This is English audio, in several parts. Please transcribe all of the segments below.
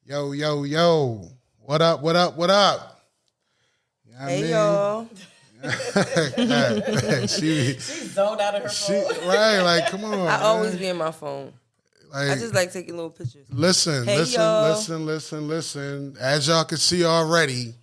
Yo, yo, yo. What up, what up, what up? You know what Hey, I y'all. mean? She's zoned out of her phone. Right, like, come on. I always man. be in my phone. Like, I just like taking little pictures. listen, Hey, listen, y'all. listen. As y'all can see already,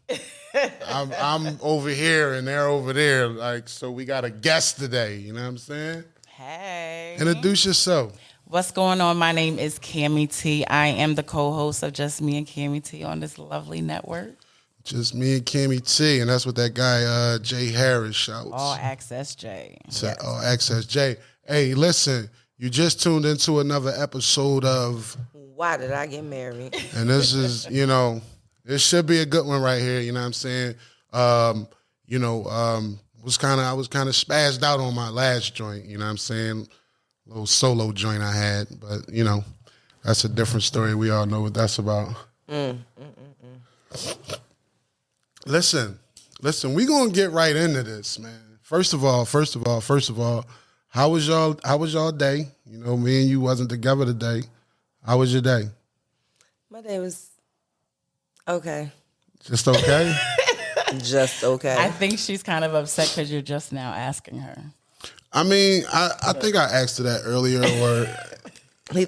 I'm over here and they're over there. Like, so we got a guest today. You know what I'm saying? Hey. Introduce yourself. What's going on? My name is Cammie T. I am the co-host of Just Me and Cammie T on this lovely network. Just me and Cammie T, and that's what that guy Jay Harris shouts. All Access J. All Access Jay. Hey, listen, you just tuned into another episode of, Why did I get married? and this is, this should be a good one right here. You know what I'm saying? I was kind of spazzed out on my last joint. You know what I'm saying? Little solo joint I had, but that's a different story. We all know what that's about. Listen, we gonna get right into this, man. First of all, how was y'all day? Me and you wasn't together today. How was your day? My day was okay. Just okay? Just okay. I think she's kind of upset because you're just now asking her. I mean, I think I asked her that earlier, or he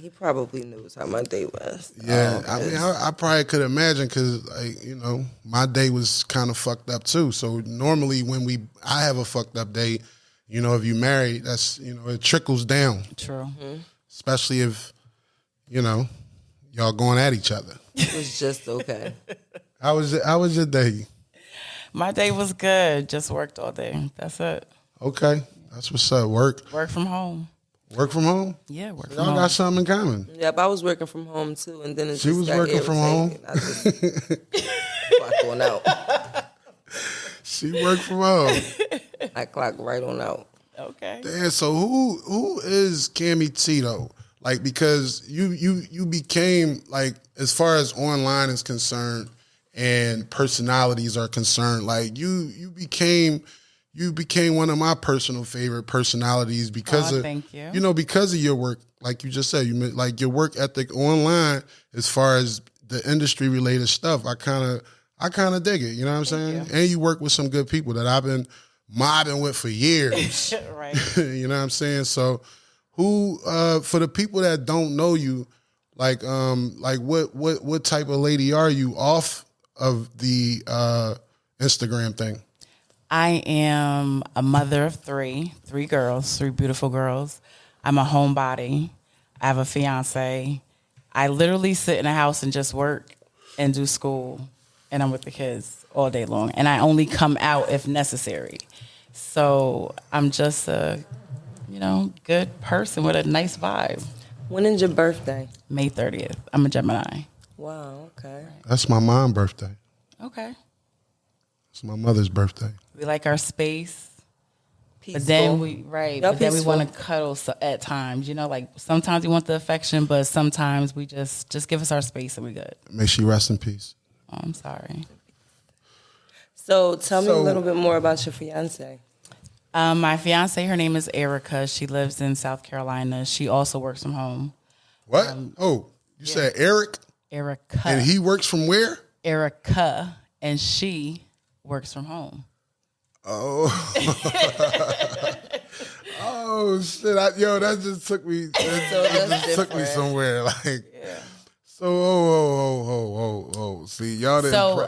probably knows how my day was. yeah. I mean, I probably could imagine because, my day was kind of fucked up too. So normally when I have a fucked up day, if you married, that's it trickles down. True. Especially if y'all going at each other. It was just okay. How was your day? My day was good. Just worked all day. That's it. Okay, that's what's up. Work From home. from home. Yeah, work from Y'all home. got something in common. Yep, I was working from home too, and then She was working from home. I just clocked on out. She worked from home. I clocked right on out. Okay. Damn. So who is Cammie T though? Like, because you became, like, as far as online is concerned and personalities are concerned, like you became one of my personal favorite personalities because thank you. because of your work. Like you just said, like your work ethic online as far as the industry related stuff. I kind of dig it. You know what I'm saying? you. And you work with some good people that I've been mobbing with for years. Right. You know what I'm saying? So who for the people that don't know you, like what type of lady are you off of the Instagram thing? I am a mother of three girls, three beautiful girls. I'm a homebody. I have a fiance. I literally sit in a house and just work and do school, and I'm with the kids all day long. And I only come out if necessary. So I'm just a, good person with a nice vibe. When is your birthday? May 30th. I'm a Gemini. Wow. Okay. That's my mom's birthday. Okay. It's my mother's birthday. We like our space. Peaceful. But then Y'all we peaceful. want to cuddle at times. Like sometimes we want the affection, but sometimes we just give us our space and we good. May she rest in peace. Oh, I'm sorry. So tell me a little bit more about your fiance. My fiance, her name is Erica. She lives in South Carolina. She also works from home. What? You said Eric? Erica. And he works from where? Erica, and she works from home. Oh. Oh shit! That just took me. Took me somewhere. Like, so See, y'all didn't. So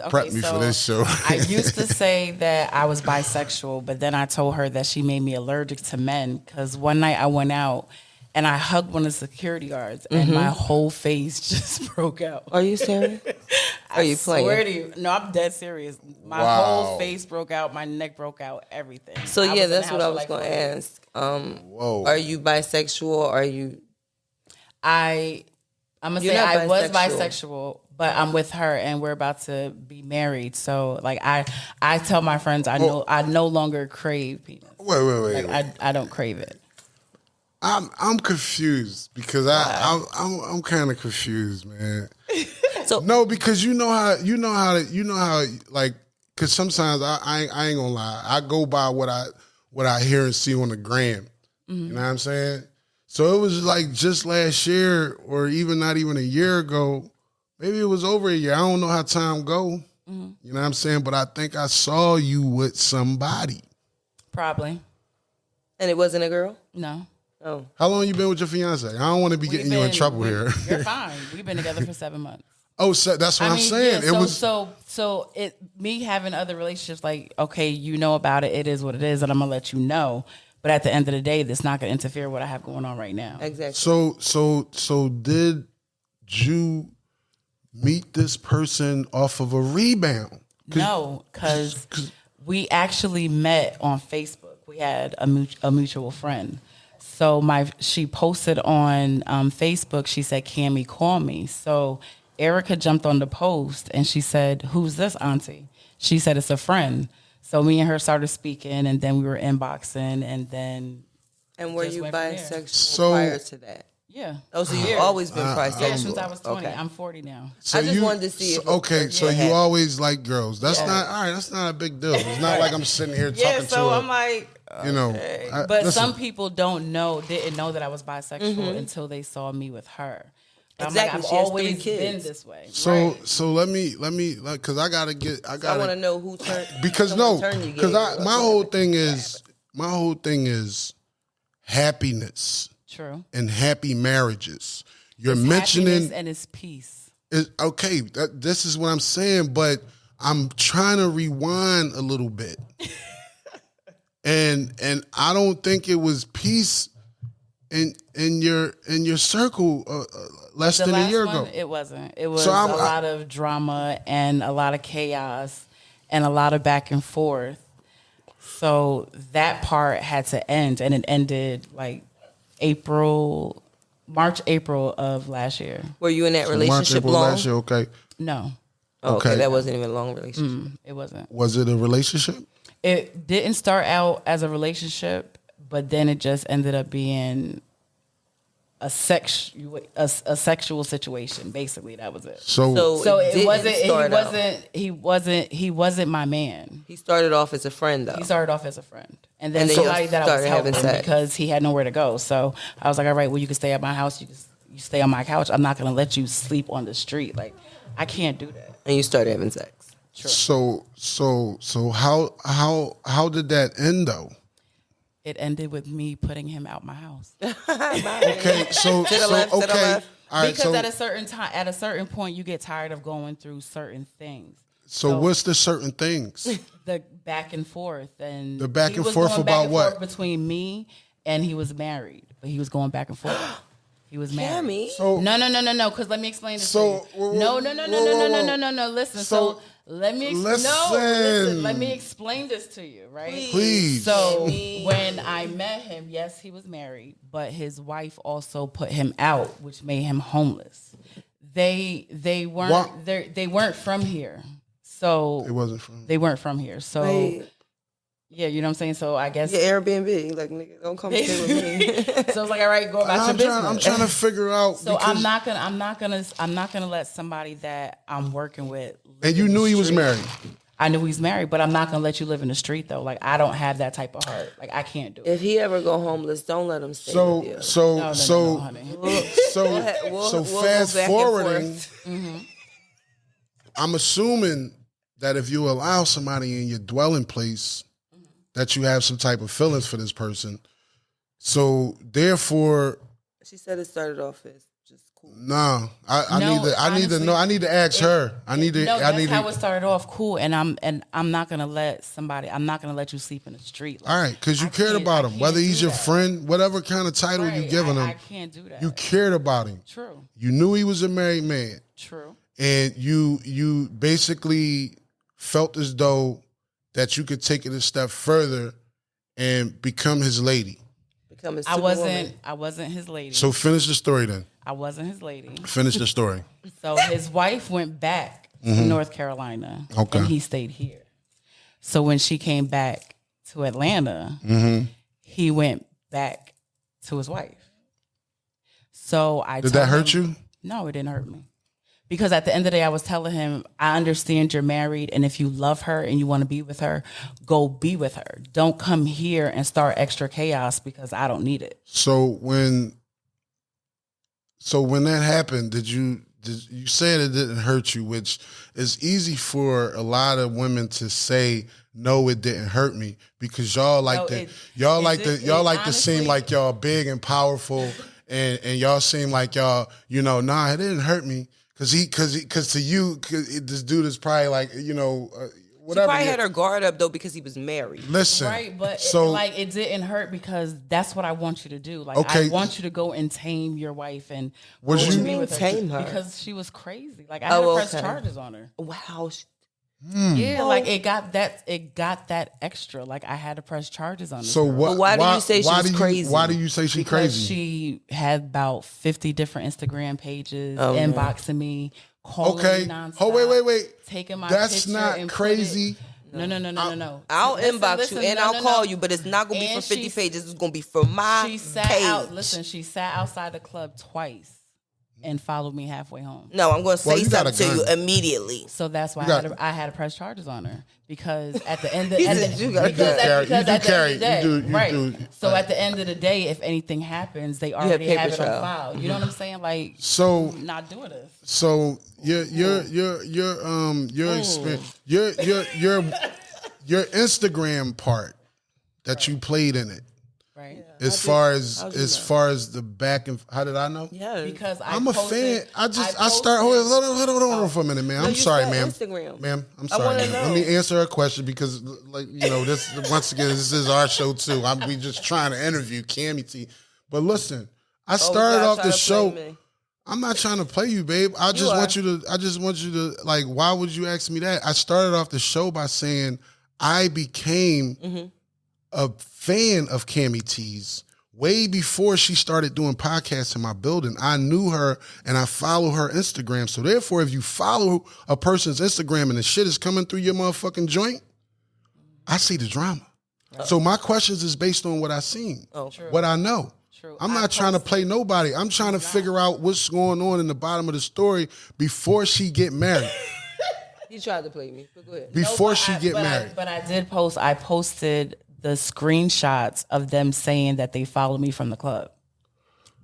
prep me for this show. I used to say that I was bisexual, but then I told her that she made me allergic to men because one night I went out and I hugged one of the security guards and my whole face just broke out. Are you serious? Are you playing? Swear to you. No, I'm dead serious. My whole face broke out, my neck broke out, everything. So I was in the that's what house I for was going to 4 days. ask. Whoa. Are you bisexual? Are you? I'm gonna You're say not I was bisexual. bisexual, but I'm with her and we're about to be married. So like I tell my friends I no longer crave penis. Wait. Like I don't crave it. I'm confused because I'm kind of confused, man. So No, because you know how like, because sometimes I ain't gonna lie, I go by what I hear and see on the gram. You know what I'm saying? So it was like just last year, or even not even a year ago. Maybe it was over a year. I don't know how time go. Mm-hmm. You know what I'm saying? But I think I saw you with somebody. Probably. And it wasn't a girl? No. Oh. How long you been with your fiance? I don't want to be getting you in trouble here. You're fine. We've been together for 7 months. Oh, so that's what I'm saying. Yeah, It was so me having other relationships, like, okay, you know about it. It is what it is, and I'm gonna let you know. But at the end of the day, that's not gonna interfere with what I have going on right now. Exactly. so did you meet this person off of a rebound? No, because we actually met on Facebook. We had a mutual friend. So she posted on Facebook. She said, "Cammy, call me." So Erica jumped on the post and she said, "Who's this, auntie?" She said, "It's a friend." So me and her started speaking, and then we were inboxing, and then And were just you went from there. bisexual So- prior to that? yeah. Oh, so you've always been Yeah, bisexual? since I was 20. Okay. I'm 40 now. So I just wanted to see if- okay, so yeah. you always like girls. That's Yeah. not all right. That's not a big deal. It's not like I'm sitting here Yeah, talking so to I'm like, you know. but listen, some people didn't know that I was bisexual until they saw me with her. But Exactly, I'm like, she I've has 3 always kids. been this way. So Right. so let me because I gotta I want to know who turned. because someone no turned you because gay. my whole thing is happiness True. and happy marriages. You're It's mentioning happiness and it's peace. okay. This is what I'm saying, but I'm trying to rewind a little bit, and I don't think it was peace in your circle less The than a last year one, ago. it wasn't. It was So a lot of drama and a lot of chaos and a lot of back and forth. So that part had to end, and it ended like March, April of last year. Were you in that March, relationship April long? last year. Okay, No, Oh, okay, Okay. that wasn't even a long relationship. it wasn't. was it a relationship? It didn't start out as a relationship, but then it just ended up being a sexual situation. Basically, that was it. So So it didn't wasn't. start out. He wasn't my man. He started off as a friend, though. He started off as a friend, and then And then somebody y'all that I was started having helping sex. because he had nowhere to go. So I was like, all right, well, you can stay at my house. You stay on my couch. I'm not going to let you sleep on the street. Like, I can't do that. And you started having sex. so how did that end though? It ended with me putting him out my house. Okay, so the left, to the okay, left. all right. Because So at a certain point, you get tired of going through certain things. so what's the certain things? The back and forth and The back he and was forth going about back and what? forth between me, and he was married, but he was going back and forth. He was married. Cammy. So No. Because let me explain this. So, to you. whoa, No. Listen. So, So let me listen. Let me explain this to you, right? Please. So when I met him, yes, he was married, but his wife also put him out, which made him homeless. They What? weren't from here, so it wasn't from. they weren't from here. So Wait, yeah, you know what I'm saying. So I guess your Airbnb, like, nigga, don't come stay with me. so it's like, all right, go about your business. I'm trying to figure out. So because, I'm not gonna let somebody that I'm working with. live And you in the knew he was street. married. I knew he's married, but I'm not gonna let you live in the street though. Like I don't have that type of heart. Like I can't do it. If he ever go homeless, don't let him stay So with you. No, honey. We'll fast go back and forwarding. forth. I'm assuming that if you allow somebody in your dwelling place, that you have some type of feelings for this person. So therefore, She said it started off as just cool. nah. I No, need to know. I need to ask her. I need to. No, I that's need how to. it started off. Cool, and I'm not gonna let somebody. I'm not gonna let you sleep in the street. Like, All right, because you I cared can't- about I him, can't whether he's do your that. friend, whatever kind of title you Right, giving I him. can't do that. You cared about him. True. You knew he was a married man, True. and you basically felt as though that you could take it a step further and become his lady. Become a I superwoman. wasn't his lady. So finish the story then. I wasn't his lady. Finish the story. So his wife went back to North Carolina, Okay. and he stayed here. So when she came back to Atlanta, he went back to his wife. So I Did told that hurt him- you? No, it didn't hurt me. Because at the end of the day, I was telling him, I understand you're married, and if you love her and you want to be with her, go be with her. Don't come here and start extra chaos because I don't need it. So when So when that happened, did you said it didn't hurt you, which is easy for a lot of women to say. No, it didn't hurt me because y'all like y'all like to seem like y'all big and powerful, and y'all seem like y'all nah, it didn't hurt me because to you this dude is probably like whatever. She probably had her guard up though because he was married. Listen, right, but it didn't hurt because that's what I want you to do. Like I want you to go and tame your wife and what you mean with tame her? Because she was crazy. Like I had to press charges on her. Wow. Yeah, like it got that extra. Like I had to press charges on her. So what? Why do you say she's crazy? Why do you say she's crazy? She had about 50 different Instagram pages inboxing me, calling me nonstop. Oh wait. Taking my That's picture not and crazy. No. I'll inbox you and I'll call you, but it's not gonna be for 50 pages. It's gonna be for my page. She sat outside the club twice and followed me halfway home. No, I'm going to say something to you immediately. So that's why I had to press charges on her because at the end of you So at the end of the day, if anything happens, they already have it on file. You know what I'm saying? Like, so not doing this. So your experience, your Instagram part that you played in it. Right. As far as the back and how did I know? Yeah, because I'm a fan. I start. Hold on for a minute, man. I'm sorry, ma'am. Instagram. Ma'am, I'm sorry, ma'am. Let me answer her question because, this once again, this is our show too. We just trying to interview Cammy T. But listen, I started off the show. I'm not trying to play you, babe. I just want you to like. Why would you ask me that? I started off the show by saying I became a fan of Cammy T's way before she started doing podcasts in my building. I knew her and I follow her Instagram. So therefore, if you follow a person's Instagram and the shit is coming through your motherfucking joint, I see the drama. So my questions is based on what I seen, what I know. True. I'm not trying to play nobody. I'm trying to figure out what's going on in the bottom of the story before she get married. You tried to play me, but go ahead. Before she get married. But I did post. I posted the screenshots of them saying that they followed me from the club.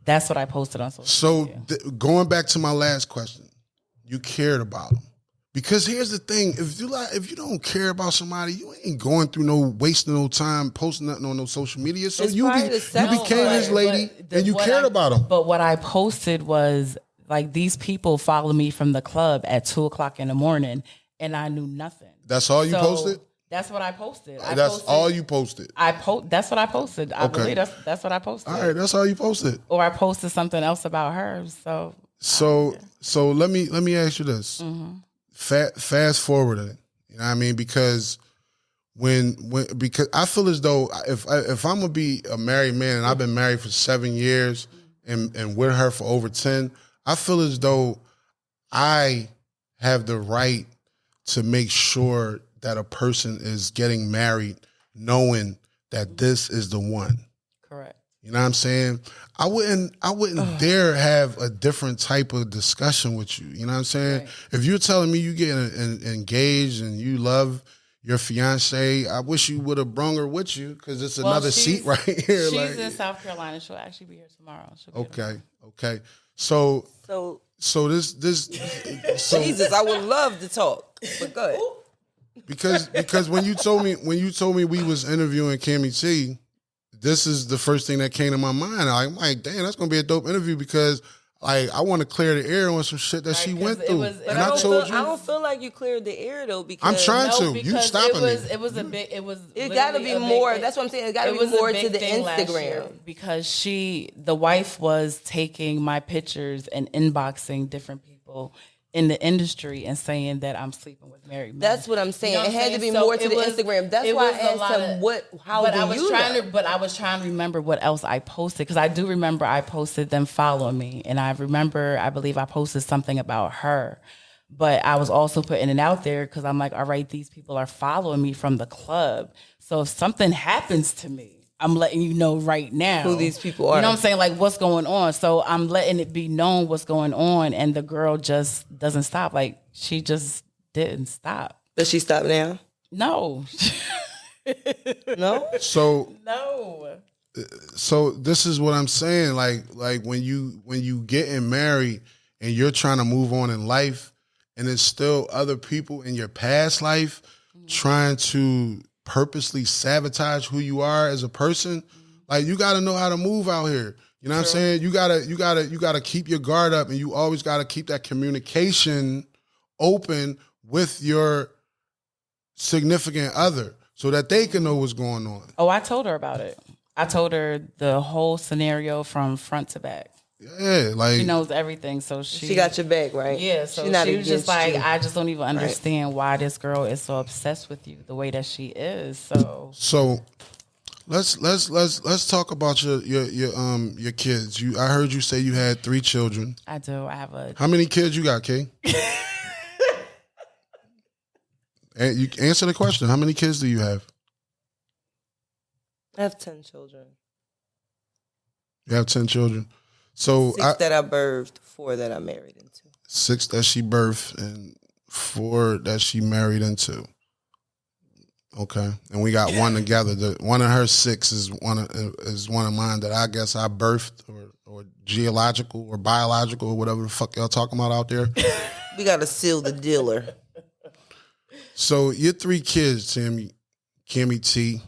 That's what I posted on social media. So going back to my last question, you cared about them. Because here's the thing, if you don't care about somebody, you ain't going through wasting no time posting nothing on no social media. So you became his lady and you cared about him. But what I posted was like these people follow me from the club at 2:00 in the morning and I knew nothing. That's all you posted? That's what I posted. All you posted. That's what I posted. I believe that's what I posted. All right, that's all you posted. Or I posted something else about her. So let me ask you this. Mm-hmm. Fast forward it. You know what I mean? Because because I feel as though if I'm gonna be a married man and I've been married for 7 years and with her for over 10, I feel as though I have the right to make sure that a person is getting married knowing that this is the one. Correct. You know what I'm saying? I wouldn't dare have a different type of discussion with you. You know what I'm saying? Right. If you're telling me you getting engaged and you love your fiance, I wish you would have brung her with you because it's another seat right here. She's in South Carolina. She'll actually be here tomorrow. Okay. So this Jesus, I would love to talk, but go ahead. Because when you told me we was interviewing Cammy T, this is the first thing that came to my mind. I'm like, damn, that's gonna be a dope interview because like I want to clear the air on some shit that she went through. I don't feel like you cleared the air though because I'm trying to. You stopping me. It got to be more. That's what I'm saying. It got to be more to the Instagram because the wife was taking my pictures and inboxing different people in the industry and saying that I'm sleeping with married men. That's what I'm saying. It had to be more to the Instagram. That's why I asked him how do you know? But I was trying to remember what else I posted because I do remember I posted them following me, and I believe I posted something about her. But I was also putting it out there because I'm like, all right, these people are following me from the club. So if something happens to me, I'm letting you know right now who these people are. You know what I'm saying? Like what's going on. So I'm letting it be known what's going on. And the girl just doesn't stop. Like she just didn't stop. Does she stop now? No. No? So no. So this is what I'm saying. Like when you getting married and you're trying to move on in life, and there's still other people in your past life trying to purposely sabotage who you are as a person. Like, you got to know how to move out here. You know what I'm saying? You gotta keep your guard up, and you always got to keep that communication open with your significant other so that they can know what's going on. Oh, I told her about it. I told her the whole scenario from front to back. Yeah, like, she knows everything, so she got your back, right? Yeah, so she was just like, I just don't even understand why this girl is so obsessed with you the way that she is. So let's talk about your kids. I heard you say you had 3 children. I do. I have a. How many kids you got, Kay? And you answer the question. How many kids do you have? I have 10 children. You have 10 children. So 6 that I birthed, 4 that I married into. 6 that she birthed and 4 that she married into. Okay, and we got one together. One of her 6 is one of mine that I guess I birthed or geological or biological or whatever the fuck y'all talking about out there. We got to seal the dealer. So your 3 kids, Cammy T.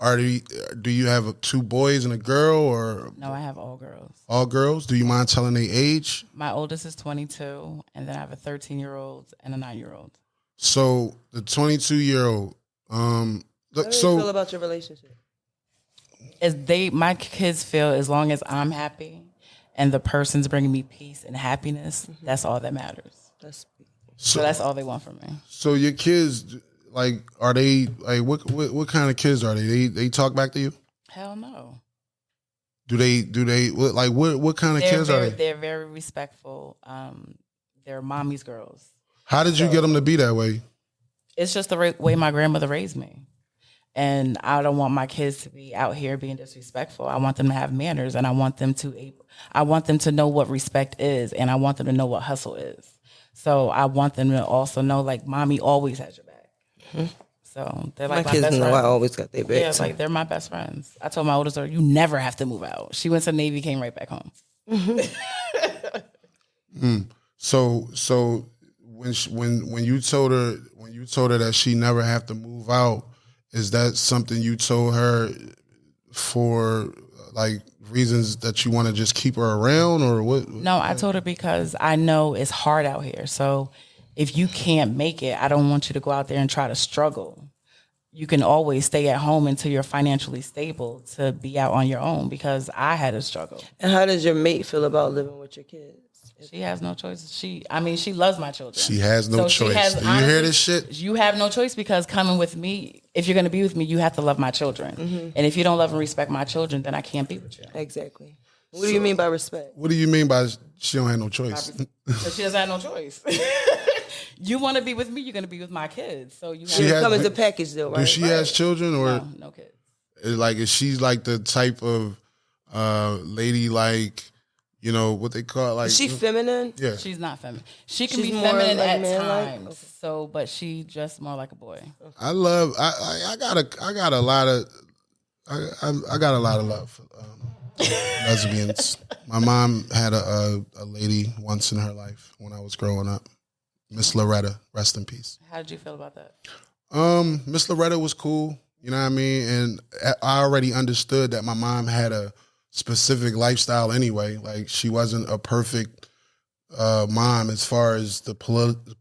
Do you have 2 boys and a girl, or no? I have all girls. All girls. Do you mind telling their age? My oldest is 22, and then I have a 13-year-old and a 9-year-old. So the 22-year-old. How do you feel about your relationship? My kids feel as long as I'm happy, and the person's bringing me peace and happiness, that's all that matters. So that's all they want from me. So your kids, like, are they like what kind of kids are they? They talk back to you? Hell no. Do they what kind of kids are they? They're very respectful. They're mommy's girls. How did you get them to be that way? It's just the way my grandmother raised me. And I don't want my kids to be out here being disrespectful. I want them to have manners, and I want them to know what respect is, and I want them to know what hustle is. So I want them to also know, like, mommy always has your back. Mm-hmm. So they're like my kids best know friends. I always got their back. Yeah, like they're my best friends. I told my oldest daughter, you never have to move out. She went to the Navy, came right back home. So when you told her that she never have to move out, is that something you told her for like reasons that you want to just keep her around, or what? No, I told her because I know it's hard out here. So if you can't make it, I don't want you to go out there and try to struggle. You can always stay at home until you're financially stable to be out on your own, because I had to struggle. And how does your mate feel about living with your kids? She has no choice. She loves my children. She has no choice. Do you hear this shit? You have no choice, because coming with me, if you're going to be with me, you have to love my children. Mm-hmm. And if you don't love and respect my children, then I can't be with you. Exactly. What do you mean by respect? What do you mean by she don't have no choice? So she doesn't have no choice. You want to be with me, you're going to be with my kids. So you have to come as a package, though, right? Do she has children, or no kids? Is she like the type of lady, like, you know what they call, like? Is she feminine? Yeah, she's not feminine. She can be feminine like at times. Okay. So, but she just more like a boy. Okay. I got a lot of love for lesbians. My mom had a lady once in her life when I was growing up, Miss Loretta, rest in peace. How did you feel about that? Miss Loretta was cool, you know what I mean? And I already understood that my mom had a specific lifestyle anyway. Like, she wasn't a perfect mom as far as the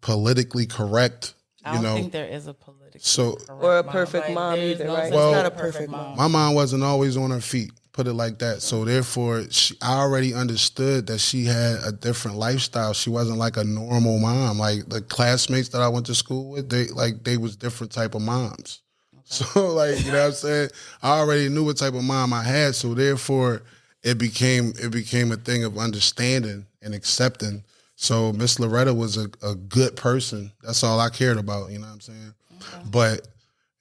politically correct, I don't think there is a politically correct or a perfect mom either, right? Well, it's not a perfect mom. My mom wasn't always on her feet, put it like that. So therefore, I already understood that she had a different lifestyle. She wasn't like a normal mom. Like, the classmates that I went to school with, they was different type of moms. Okay. So, like, you know what I'm saying? I already knew what type of mom I had. So therefore, it became a thing of understanding and accepting. So Miss Loretta was a good person. That's all I cared about. You know what I'm saying? Okay. But,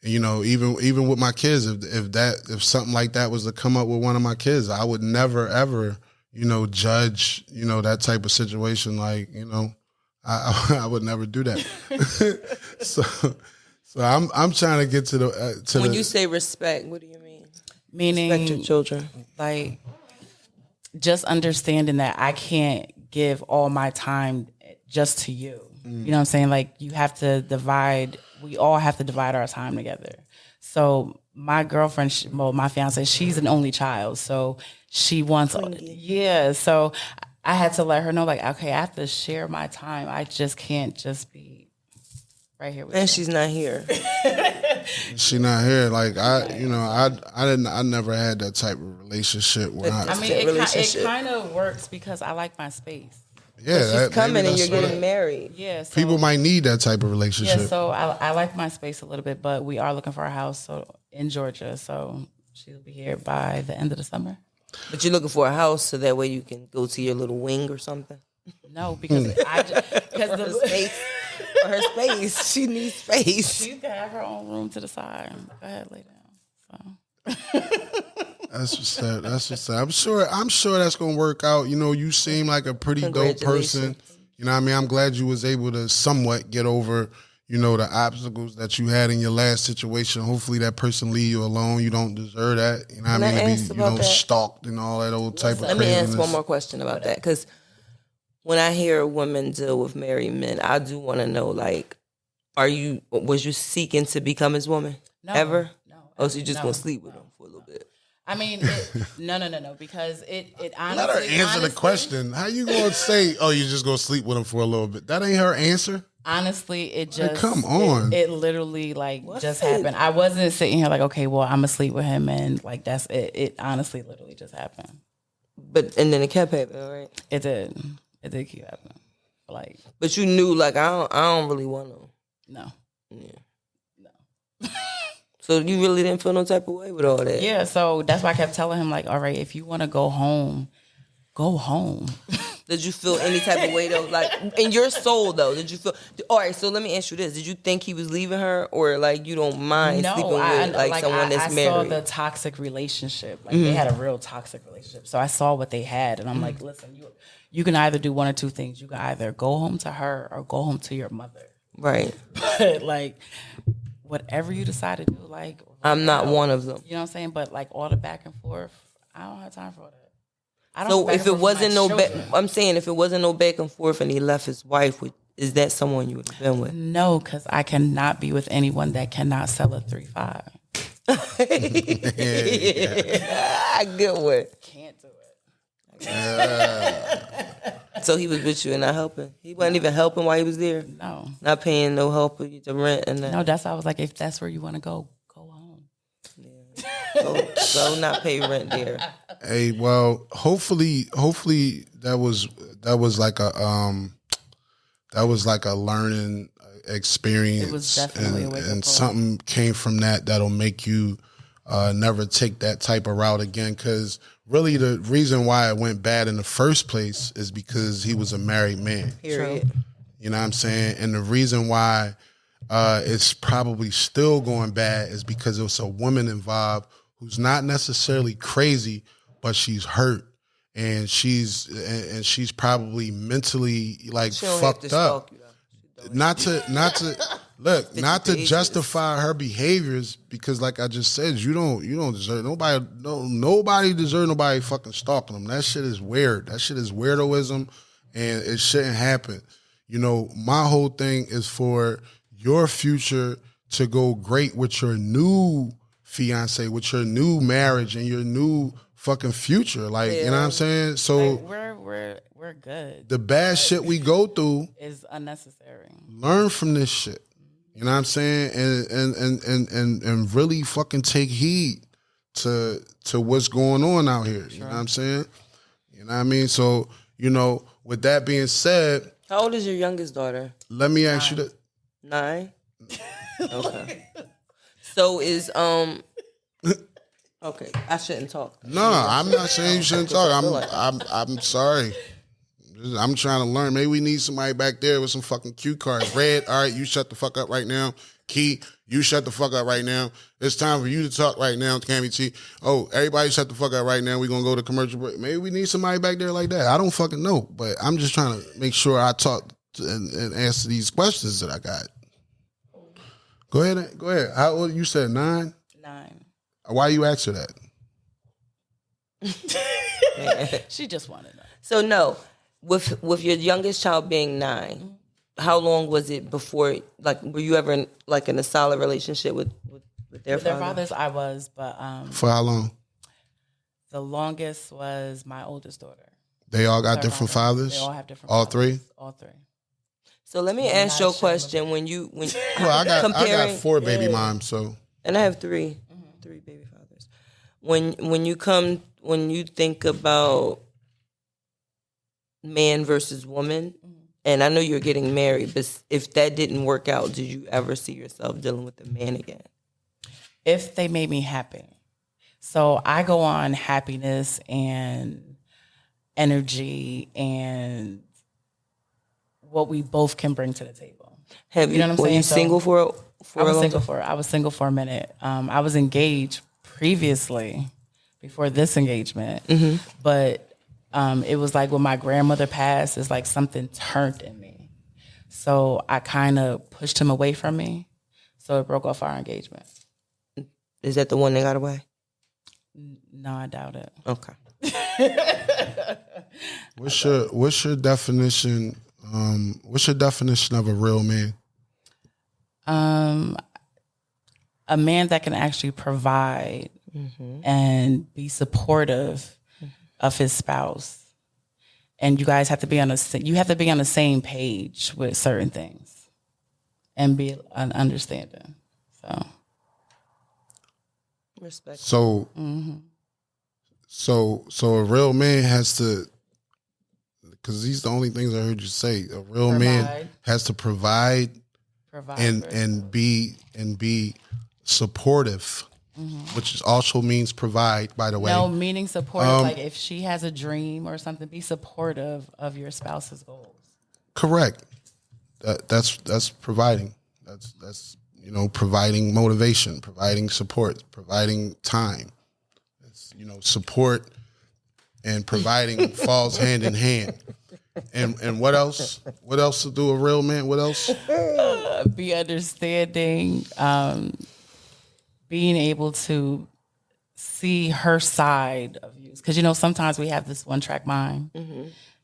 you know, even with my kids, if something like that was to come up with one of my kids, I would never ever, you know, judge, you know, that type of situation. Like, you know, I would never do that. So I'm trying to get to when you say respect, what do you mean? Meaning, respect your children. Like, just understanding that I can't give all my time just to you. You know what I'm saying? Like, you have to divide. We all have to divide our time together. So my girlfriend, my fiance, she's an only child, so she wants. Yeah, so I had to let her know, like, okay, I have to share my time. I just can't just be right here with you. And she's not here. She not here. Like I never had that type of relationship where it kind of works because I like my space. Yeah, she's coming and you're getting married. Yeah, so, people might need that type of relationship. Yeah, so I like my space a little bit, but we are looking for a house in Georgia, so she'll be here by the end of the summer. But you're looking for a house so that way you can go to your little wing or something? No, because for her space. She needs space. She can have her own room to the side. Go ahead, lay down. So. That's what's up. I'm sure that's gonna work out. You know, you seem like a pretty dope person. You know what I mean? I'm glad you was able to somewhat get over, you know, the obstacles that you had in your last situation. Hopefully that person leave you alone. You don't deserve that. You know what I mean? To be, stalked and all that old type of craziness. Let me ask one more question about that. Because when I hear women deal with married men, I do want to know, like, was you seeking to become his woman? No. Ever? No. Oh, so you're just going to sleep with him for a little bit? I mean, no, because it honestly... Let her answer the question. How you going to say, oh, you're just going to sleep with him for a little bit? That ain't her answer. Honestly, it just... Like, come on. It literally, like, just happened. I wasn't sitting here like, okay, well, I'm going to sleep with him, and, like, that's it. It honestly literally just happened. And then it kept happening, right? It did. It did keep happening. Like... But you knew, like, I don't really want to. No. Yeah. No. So you really didn't feel no type of way with all that? Yeah, so that's why I kept telling him, like, all right, if you want to go home, go home. Did you feel any type of way, though? Like, in your soul, though, did you feel... All right, so let me ask you this. Did you think he was leaving her? Or, like, you don't mind sleeping with, like someone that's married? I saw the toxic relationship. Like, they had a real toxic relationship. So I saw what they had, and I'm like, listen, you can either do one or two things. You can either go home to her or go home to your mother. Right. But, like... whatever you decide to do, like... I'm not one of them. You know what I'm saying? But, like, all the back and forth, I don't have time for all that. So if it wasn't I'm saying if it wasn't no back and forth and he left his wife, is that someone you would have been with? No, because I cannot be with anyone that cannot sell a 3.5. I get what. Can't do it. So he was with you and not helping? He wasn't even helping while he was there? No. Not paying no help to rent and that? No, that's why I was like, if that's where you want to go home. Yeah. So not pay rent there. Hey, well, hopefully that was like a learning experience. It was definitely a wake-up and call. something came from that'll make you never take that type of route again. Because really, the reason why it went bad in the first place is because he was a married man. Period. You know what I'm saying? And the reason why it's probably still going bad is because it was a woman involved who's not necessarily crazy, but she's hurt. And she's probably mentally like fucked up. Not to look, not to justify her behaviors, because like I just said, you don't deserve nobody deserve nobody fucking stalking them. That shit is weird. That shit is weirdoism, and it shouldn't happen. You know, my whole thing is for your future to go great with your new fiance, with your new marriage, and your new fucking future. Like, you know what I'm saying? So like, we're good. The bad shit we go through is unnecessary. Learn from this shit. You know what I'm saying? And really fucking take heed to what's going on out here. You know what I'm saying? You know what I mean? So, you know, with that being said, how old is your youngest daughter? Let me ask you that. 9? Okay. So is okay, I shouldn't talk. No, I'm not saying you shouldn't talk. I'm sorry. I'm trying to learn. Maybe we need somebody back there with some fucking cue cards. Red, all right, you shut the fuck up right now. Key, you shut the fuck up right now. It's time for you to talk right now, Cammy T. Oh, everybody shut the fuck up right now. We're going to go to commercial break. Maybe we need somebody back there like that. I don't fucking know, but I'm just trying to make sure I talk and answer these questions that I got. Go ahead. How old? You said 9? 9. Why you asked her that? She just wanted that. So no, with your youngest child being 9, how long was it before? Like, were you ever in a solid relationship with their fathers? I was, but for how long? The longest was my oldest daughter. They all got different fathers? They all have different all fathers. 3? All 3. So let me ask you a question. When well, I got 4 baby moms, so. And I have 3 baby fathers. When you think about man versus woman, and I know you're getting married, but if that didn't work out, did you ever see yourself dealing with a man again? If they made me happy. So I go on happiness and energy and what we both can bring to the table. You know what I'm saying? Were you single for I was single for a minute. I was engaged previously before this engagement, but it was like when my grandmother passed, it's like something turned in me. So I kind of pushed him away from me. So it broke off our engagement. Is that the one that got away? No, I doubt it. Okay. What's your definition? What's your definition of a real man? A man that can actually provide and be supportive of his spouse, and you guys have to be on the same page with certain things, and be an understanding. So, respect. So, so a real man has to, because these are the only things I heard you say. A real man has to provide and be supportive, which also means provide, by the way. No, meaning supportive, like if she has a dream or something, be supportive of your spouse's goals. Correct. That's providing. That's providing motivation, providing support, providing time. It's, support and providing falls hand in hand. And what else? What else to do a real man? What else? Be understanding, being able to see her side of you. Because, sometimes we have this one-track mind.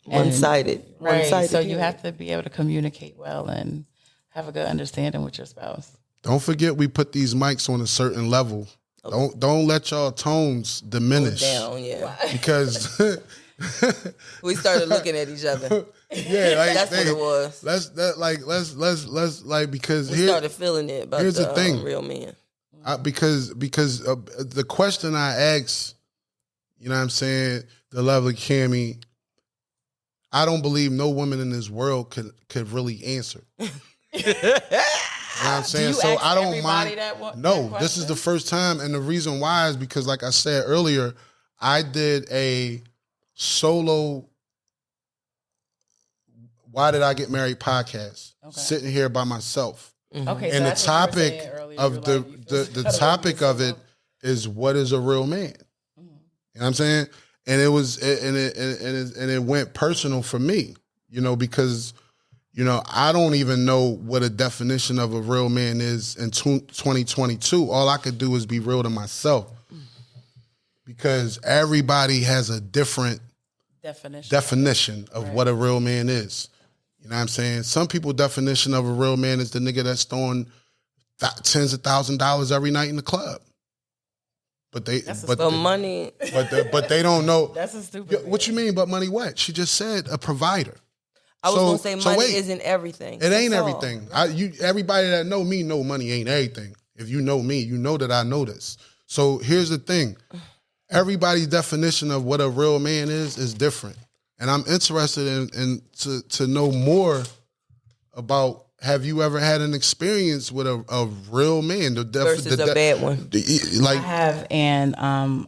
One-sided. Right. One-sided. So you have to be able to communicate well and have a good understanding with your spouse. Don't forget we put these mics on a certain level. Don't let y'all tones diminish. Go down, yeah. Because we started looking at each other. Yeah, that's what it was. Let's because we started feeling it. About here's the thing, real man. Because the question I asked, you know what I'm saying, the lovely Cammy, I don't believe no woman in this world could really answer. You know what I'm saying? So I don't mind. This is the first time, and the reason why is because, like I said earlier, I did a solo "Why Did I Get Married" podcast, sitting here by myself. Okay, and the topic of the topic of it is what is a real man. You know what I'm saying? And it was and it went personal for me, because. I don't even know what a definition of a real man is in 2022. All I could do is be real to myself, because everybody has a different definition of what a real man is. You know what I'm saying? Some people's definition of a real man is the nigga that's throwing tens of $1,000s every night in the club. But they money. But they don't know. That's a stupid. What you mean? But money? What? She just said a provider. I was gonna say money isn't everything. It ain't everything. Everybody that know me know money ain't everything. If you know me, you know that I know this. So here's the thing: everybody's definition of what a real man is different, and I'm interested to know more about. Have you ever had an experience with a real man? Versus a bad one. I have, and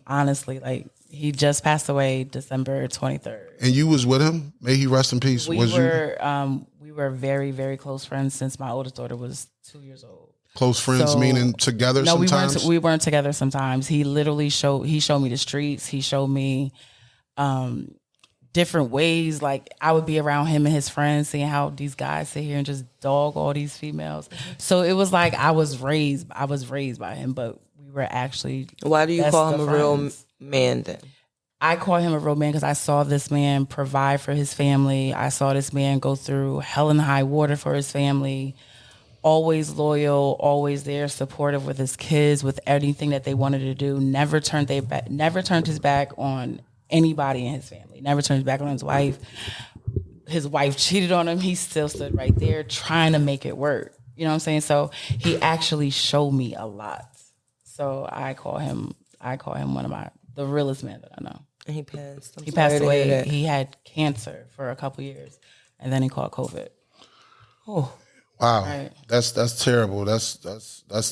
honestly, he just passed away December 23rd. And you was with him? May he rest in peace. We were very, very close friends since my oldest daughter was 2 years old. Close friends meaning together sometimes? No, we weren't together sometimes. He literally showed me the streets. He showed me different ways. Like, I would be around him and his friends, seeing how these guys sit here and just dog all these females. So it was like I was raised by him, but we were actually. Why do you call him a real man then? I call him a real man because I saw this man provide for his family. I saw this man go through hell and high water for his family. Always loyal, always there, supportive with his kids, with anything that they wanted to do. Never turned his back on anybody in his family. Never turned his back on his wife. His wife cheated on him. He still stood right there trying to make it work. You know what I'm saying? So he actually showed me a lot. So I call him one of the realest men that I know. And he passed. He passed away. He had cancer for a couple years, and then he caught COVID. Oh, wow, right. That's terrible. That's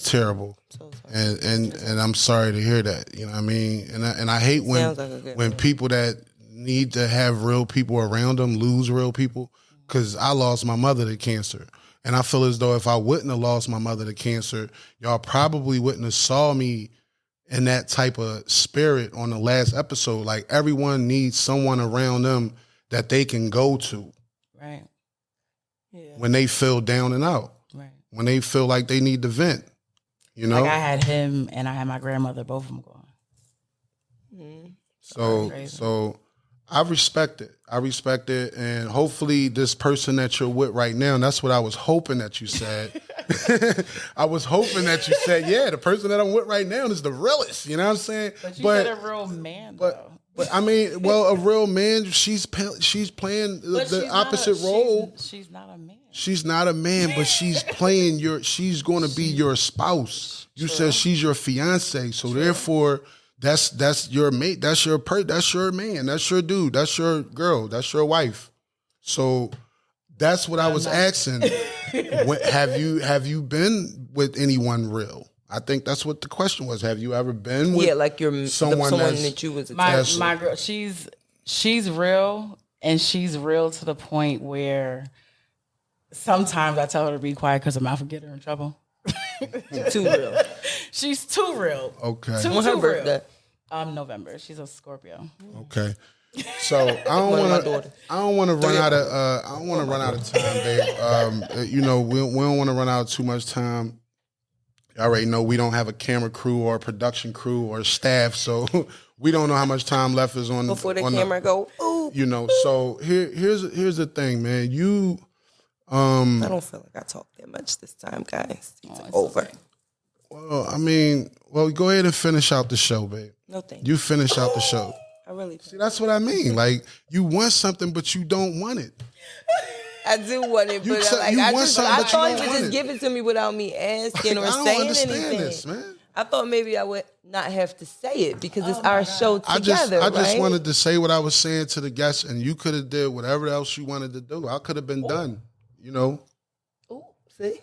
terrible. So and I'm sorry to hear that. You know what I mean? And I hate when people that need to have real people around them lose real people. Because I lost my mother to cancer, and I feel as though if I wouldn't have lost my mother to cancer, y'all probably wouldn't have saw me in that type of spirit on the last episode. Like, everyone needs someone around them that they can go to. Right. Yeah. When they feel down and out. Right. When they feel like they need to vent. You know? Like, I had him and I had my grandmother, both of them gone. Mm-hmm. So I respect it. And hopefully this person that you're with right now, and that's what I was hoping that you said. I was hoping that you said, yeah, the person that I'm with right now is the realest. You know what I'm saying? But you said a real man, though. But I mean, well, a real man, she's playing the opposite role. She's not a man. She's not a man, but she's playing she's going to be your spouse. You said she's your fiance. So therefore, that's your mate. That's your man. That's your dude. That's your girl. That's your wife. So that's what I was asking. Have you been with anyone real? I think that's what the question was. Have you ever been with someone that you was attached? My girl, she's real, and she's real to the point where sometimes I tell her to be quiet because her mouth will get her in trouble. Too real. She's too real. Okay. Too real. November. She's a Scorpio. Okay. So I don't want to run out of time, babe. We don't want to run out of too much time. You already know we don't have a camera crew or a production crew or staff, so we don't know how much time left is on before the camera go. Ooh, so here's the thing, man. I don't feel like I talked that much this time, guys. It's over. Okay. Well, I mean, go ahead and finish out the show, babe. No, thank you. You finish out the show. I really see. That's what I mean. Like, you want something, but you don't want it. I do want it, but I thought you would just give it to me without me asking or saying anything. This, man. I thought maybe I would not have to say it because it's our show together. I just wanted to say what I was saying to the guests, and you could have did whatever else you wanted to do. I could have been done. Ooh, see?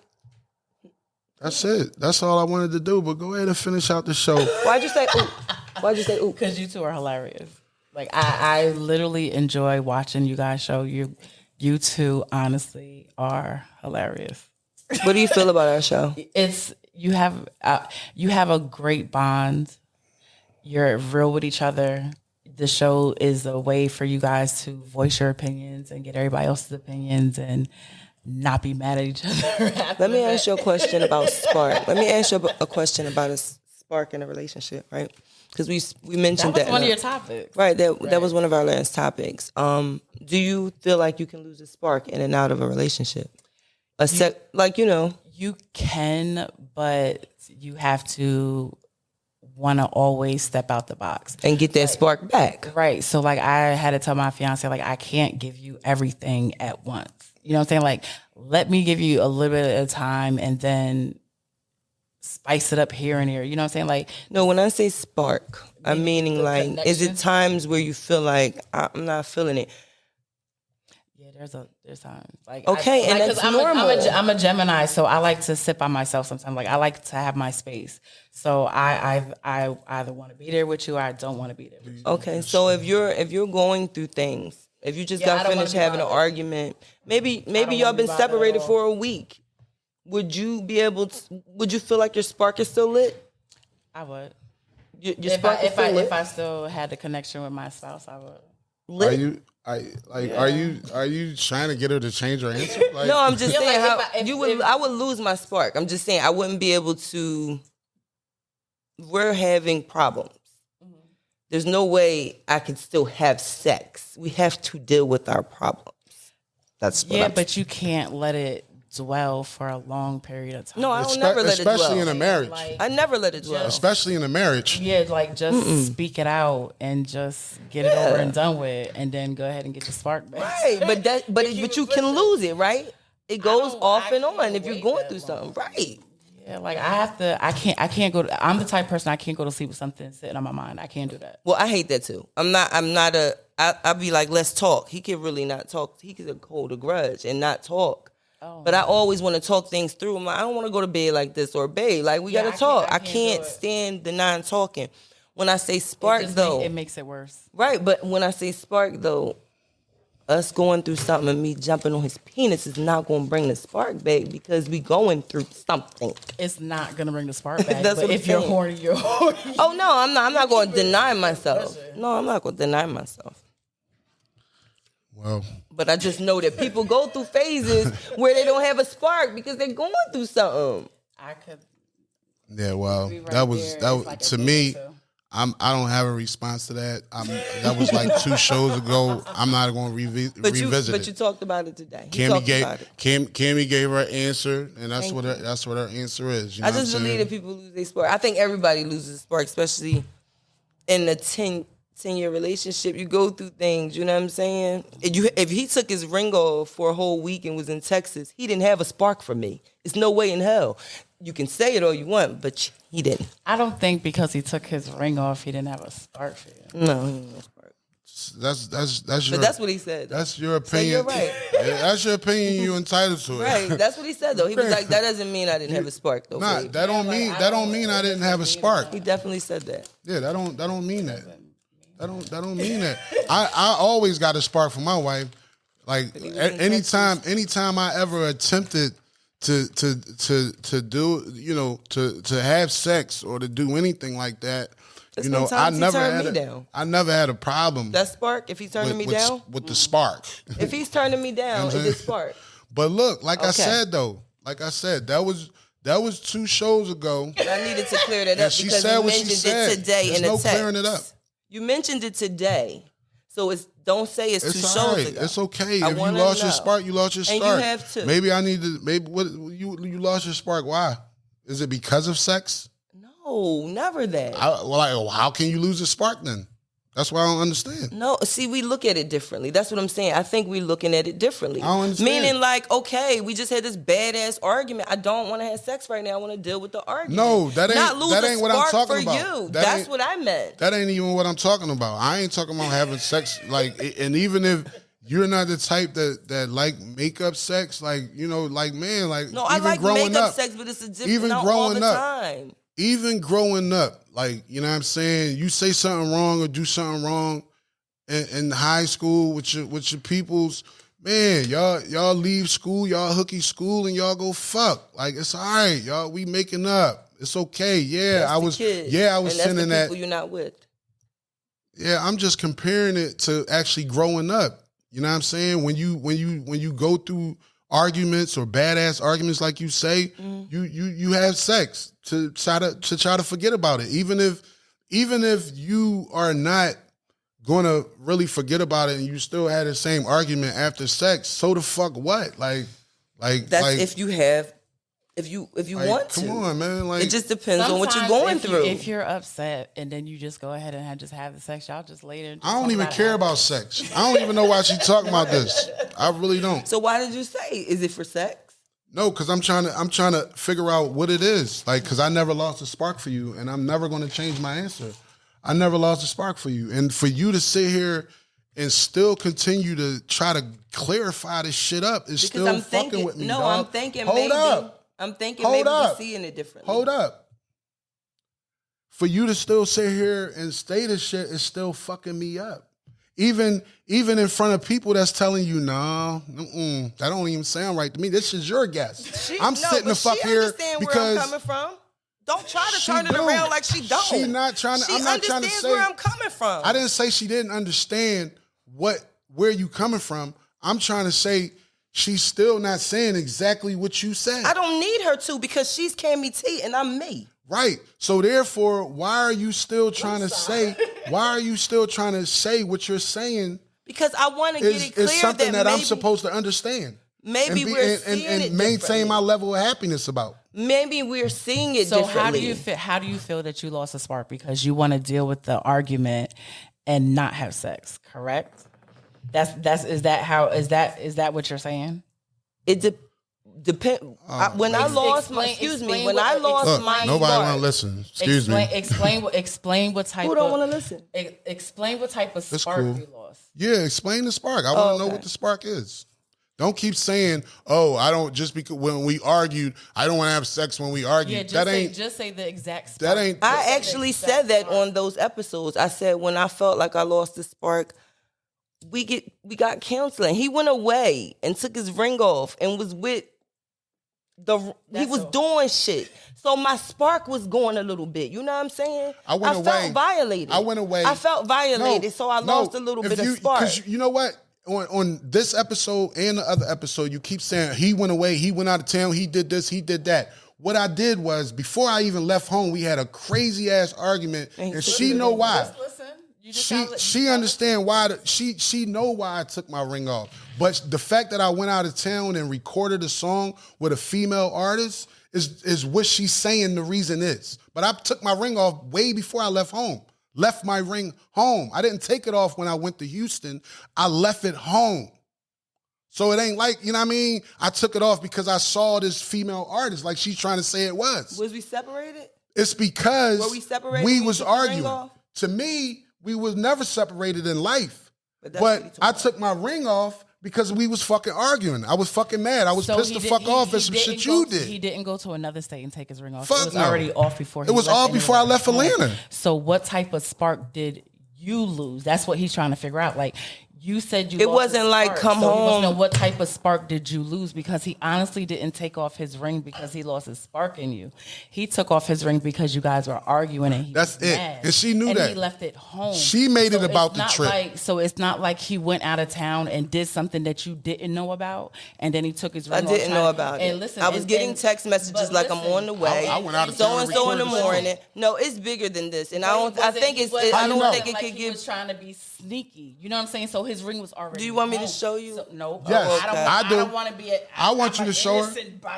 That's it. That's all I wanted to do. But go ahead and finish out the show. Why'd you say ooh? Because you two are hilarious. Like, I literally enjoy watching you guys show. You two honestly are hilarious. What do you feel about our show? You have a great bond. You're real with each other. The show is a way for you guys to voice your opinions and get everybody else's opinions and not be mad at each other. Let me ask you a question about spark. Let me ask you a question about a spark in a relationship, right? Because we mentioned that. That was one of your topics. Right, that was one of our last topics. Do you feel like you can lose a spark in and out of a relationship? You can, but you have to want to always step out the box. And get that spark back. Right. So, I had to tell my fiance, I can't give you everything at once. You know what I'm saying? Let me give you a little bit at a time and then spice it up here and there. You know what I'm saying? No, when I say spark, I'm meaning is it times where you feel like I'm not feeling it? Yeah, there's times. Okay, and that's normal. I'm a Gemini, so I like to sit by myself sometimes. I like to have my space. So I either want to be there with you or I don't want to be there with you. Okay, so if you're going through things, if you just got finished having an argument, maybe y'all been separated for a week, would you feel like your spark is still lit? I would. Your spark is still lit? If I still had the connection with my spouse, I would. Lit? Are you trying to get her to change her answer? No, I'm just saying I would lose my spark. I'm just saying I wouldn't be able to. We're having problems. there's no way I can still have sex. We have to deal with our problems. That's what I'm but you can't let it dwell for a long period of time. No, I don't never let it dwell. Especially in a marriage. I never let it dwell. Especially in a marriage. Yeah, like just speak it out and just get it over and done with, and then go ahead and get your spark back. Right, but you can lose it, right? It goes off and on if you're going through something, right? Yeah, like I can't go I'm the type of person I can't go to sleep with something sitting on my mind. I can't do that. Well, I hate that too. I'll be like, let's talk. He can really not talk. He can hold a grudge and not talk. Oh. But I always want to talk things through. I'm like, I don't want to go to bed like this, or babe, like we gotta talk. I can't stand the non-talking. When I say spark, it makes it worse. Right, but when I say spark, though, us going through something and me jumping on his penis is not going to bring the spark back, because we going through something. It's not going to bring the spark back. That's but what if you're horny, you're horny. Oh no, I'm not. I'm not going to deny myself. No, I'm not going to deny myself. Well, but I just know that people go through phases where they don't have a spark because they're going through something. I could. Yeah, well, that was like to me. I don't have a response to that. That was like 2 shows ago. I'm not going to revisit it. But you talked about it today. Cammy gave her answer, and that's what her answer is. You know I just believe that people lose their spark. I think everybody loses spark, especially in a 10-year relationship. You go through things. You know what I'm saying? If he took his ring off for a whole week and was in Texas, he didn't have a spark for me. It's no way in hell. You can say it all you want, but he didn't. I don't think because he took his ring off, he didn't have a spark for you. No, he didn't have a spark. That's your. But that's what he said. That's your opinion. So you're right. That's your opinion. You entitled to it. Right. That's what he said though. He was like, that doesn't mean I didn't have a spark though. Nah, that don't mean I didn't have a spark. He definitely said that. Yeah, that don't mean that. That don't mean that. I always got a spark for my wife. Like anytime I ever attempted to do, you know, to have sex or to do anything like that, you know, I never had a problem. That spark, if he's turning me down? With the spark. If he's turning me down, it's a spark. But look, I said, that was 2 shows ago. But I needed to clear that up she because said you what mentioned she said. it today There's in a no text. clearing it up. You mentioned it today. So don't say it's 2 shows all right. ago. It's okay. If you lost your spark, you lost your spark. And you have to. Maybe you lost your spark. Why? Is it because of sex? No, never that. How can you lose a spark then? That's why I don't understand. No, see, we look at it differently. That's what I'm saying. I think we're looking at it differently. I don't understand. Meaning like, okay, we just had this badass argument. I don't want to have sex right now. I want to deal with the argument. No, that ain't what I'm talking about. You. That's what I meant. That ain't even what I'm talking about. I ain't talking about having sex. And even if you're not the type that like makeup sex, like, you know, like, man, like, no, even I like growing makeup up, sex, but it's a different, even not growing all the up, time. Even growing up, like, you know what I'm saying, you say something wrong or do something wrong in high school with your peoples, man, y'all leave school, y'all hooky school, and y'all go fuck. Like, it's all right, y'all. We making up. It's okay. Yeah, I was sending that. People you're not with. Yeah, I'm just comparing it to actually growing up. You know what I'm saying? When you go through arguments or badass arguments, like you say, you have sex to try to forget about it. Even if you are not gonna really forget about it and you still had the same argument after sex, so the fuck what? Like that's if you want to. Come on, man. Like, it just depends on what you're going through. If you're upset and then you just go ahead and just have the sex, y'all just later. I don't even care about sex. I don't even know why she's talking about this. I really don't. So why did you say? Is it for sex? No, because I'm trying to figure out what it is. Like, because I never lost a spark for you, and I'm never going to change my answer. I never lost a spark for you. And for you to sit here and still continue to try to clarify this shit up is still fucking with me, no, dog. I'm thinking Hold maybe. up. I'm thinking maybe we're seeing it differently. Hold up. For you to still sit here and say this shit is still fucking me up. Even in front of people that's telling you, no, that don't even sound right to me. This is your guess. I'm sitting the fuck here because where I'm coming from. Don't try to turn it around like she don't. She not trying to. I'm not trying to say where I'm coming from. I didn't say she didn't understand where you coming from. I'm trying to say she's still not saying exactly what you said. I don't need her to because she's Cammy T and I'm me. Right. So therefore, why are you still trying to say why are you still trying to say what you're saying? Because I want to get it clear is something that maybe, I'm supposed to understand. Maybe we're seeing it and maintain differently. my level of happiness about. Maybe we're seeing it So differently. how do you feel that you lost a spark because you want to deal with the argument and not have sex? Correct. Is that what you're saying? It depends. When I lost my Nobody want to listen. Excuse me. Explain what type. Who don't want to listen? Explain what type of spark cool. you lost. Yeah, explain the spark. I want to know what the spark is. Don't keep saying, "Oh, I don't." Just because when we argued, I don't want to have sex when we argue. Yeah, just say the exact spark. That ain't. I actually said that on those episodes. I said when I felt like I lost the spark, we got counseling. He went away and took his ring off and was with he was doing shit. So my spark was going a little bit. You know what I'm saying? I felt violated. I went away. I felt violated, so I lost a little bit of spark. Because you know what? On this episode and the other episode, you keep saying he went away, he went out of town, he did this, he did that. What I did was, before I even left home, we had a crazy ass argument, and she know why. She understand why. She know why I took my ring off. But the fact that I went out of town and recorded a song with a female artist is what she's saying the reason is. But I took my ring off way before I left home. Left my ring home. I didn't take it off when I went to Houston. I left it home. So it ain't like, you know what I mean? I took it off because I saw this female artist like she's trying to say it was. Was we separated? It's because Were we separated we when was you took the ring arguing. off? To me, we was never separated in life. But that's what he But told I me. took my ring off because we was fucking arguing. I was fucking mad. I was pissed the fuck off at some shit you did. He didn't go to another state and take his ring off. Fuck it was no. already off before. It was off before I left Atlanta. So what type of spark did you lose? That's what he's trying to figure out. Like, you said you It lost wasn't a like, spark, come so he wants to know home. what type of spark did you lose? Because he honestly didn't take off his ring because he lost his spark in you. He took off his ring because you guys were arguing and he That's was it. mad. And she knew and that. he left it home. She made it it's about the not trip. So it's not like he went out of town and did something that you didn't know about, and then he took his ring I off. didn't know about and it. Listen, I was getting text messages but like I'm listen, on the way. I went out of so town and and so in the recorded the song. morning. No, it's bigger than this, and I But don't. I think it's. wasn't- I don't know? think it like could he give. was trying to be sneaky. You know what I'm saying? So his ring was already. Do you want me to home. show you? So, no. Yes, I do. don't want to be. I want you to show her.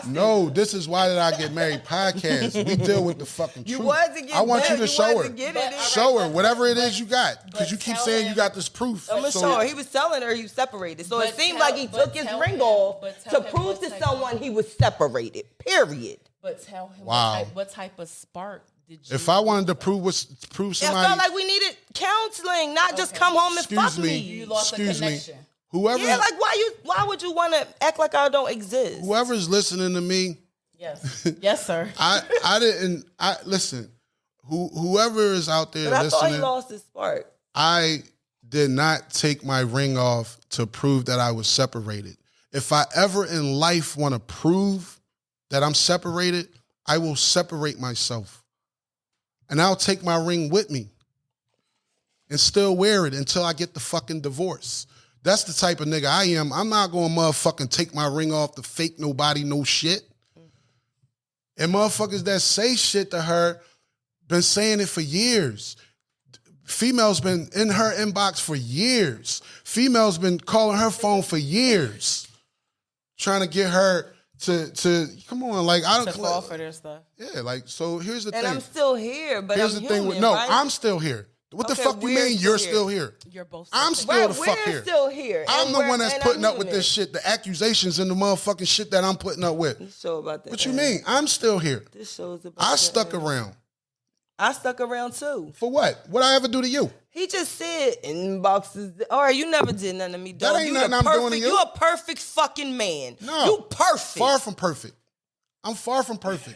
No, this is Why Did I Get Married podcast. We deal with the fucking You truth. wasn't getting I want you married. to You show her. wasn't getting it. Show her whatever it is you got, because you keep tell saying you him- got this proof. I'm gonna So- show her. He was telling her he was separated, so it But seemed tell- like he but took his tell ring him- off but to tell him prove what to type someone he was separated. Period. But tell him Wow. what type of spark did you? If I wanted to prove It somebody, felt like we needed counseling, not just come home and excuse fuck me, me. You lost a excuse me, connection. whoever Yeah, like why would you want to act like I don't exist? whoever's listening to me, Yes, yes, sir. I listen. Whoever is out there But I thought he listening, lost his spark. I did not take my ring off to prove that I was separated. If I ever in life want to prove that I'm separated, I will separate myself. And I'll take my ring with me and still wear it until I get the fucking divorce. That's the type of nigga I am. I'm not going to motherfucking take my ring off to fake nobody no shit. And motherfuckers that say shit to her been saying it for years. Females been in her inbox for years. Females been calling her phone for years, trying to get her to come on, like I To don't fall for their stuff. yeah, like so. Here's the And thing. I'm still here, but Here's I'm the thing. human, No, right? I'm still here. What the Okay, fuck you we're mean? still You're here. still here. You're both. I'm still still Right, the fuck we're here. still here. I'm and the we're- one that's and putting I'm up with human. this shit, the accusations and the motherfucking shit that I'm putting up with. This show about that. What you ass. mean? I'm still here. This show's about I that stuck ass. around. I stuck around too. For what? What I ever do to you? He just said inboxes. All right, you never did nothing to me, dog. That ain't You nothing the I'm doing perfect, to you. You a perfect fucking man. No. You perfect. Far from perfect. I'm far from perfect.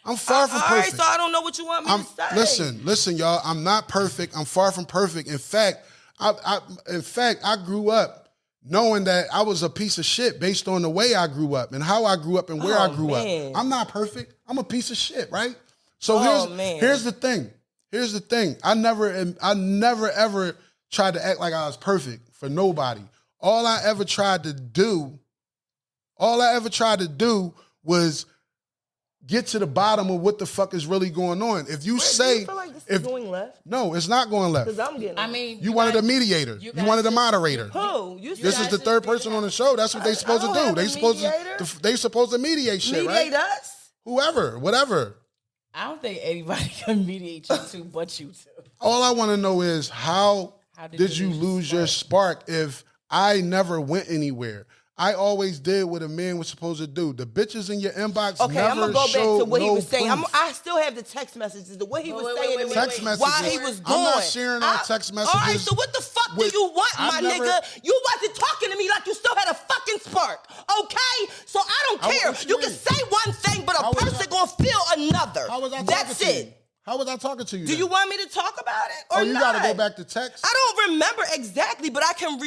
I'm far from All right, perfect. so I don't know what you want me to say. Listen, y'all. I'm not perfect. I'm far from perfect. In fact, I grew up knowing that I was a piece of shit based on the way I grew up and how I grew up and where I grew man. up. I'm not perfect. I'm a piece of shit, right? So man. here's the thing. Here's the thing. I never ever tried to act like I was perfect for nobody. All I ever tried to do was get to the bottom of what the fuck is really going on. If you Do say, you feel like this is going left? no, it's not going left. Because I'm getting. I mean, You wanted a mediator. You wanted a moderator. who? You This is the third person on the show. That's what they supposed to don't do. have They a supposed mediator. to. They supposed to mediate shit, mediate right? us. Whoever, whatever. I don't think anybody can mediate you two but you two. All I want to know is how did you lose your spark if I never went anywhere? I always did what a man was supposed to do. The bitches in your inbox Okay, never I'm gonna go back showed to what he no was saying. proof. I still have the text messages. The what he was saying to me Text messages. while he was going. I'm not sharing our text messages. All right, so what the fuck do with- you want, I've my never- nigga? You wasn't talking to me like you still had a fucking spark, okay? So I don't care. what You you can mean? say one thing, but How a was person I- gonna feel another. How was I talking That's to you? it. How was I talking to you? Do then? you want me to talk about it or Oh, you not? gotta go back to text. I don't remember exactly, but I can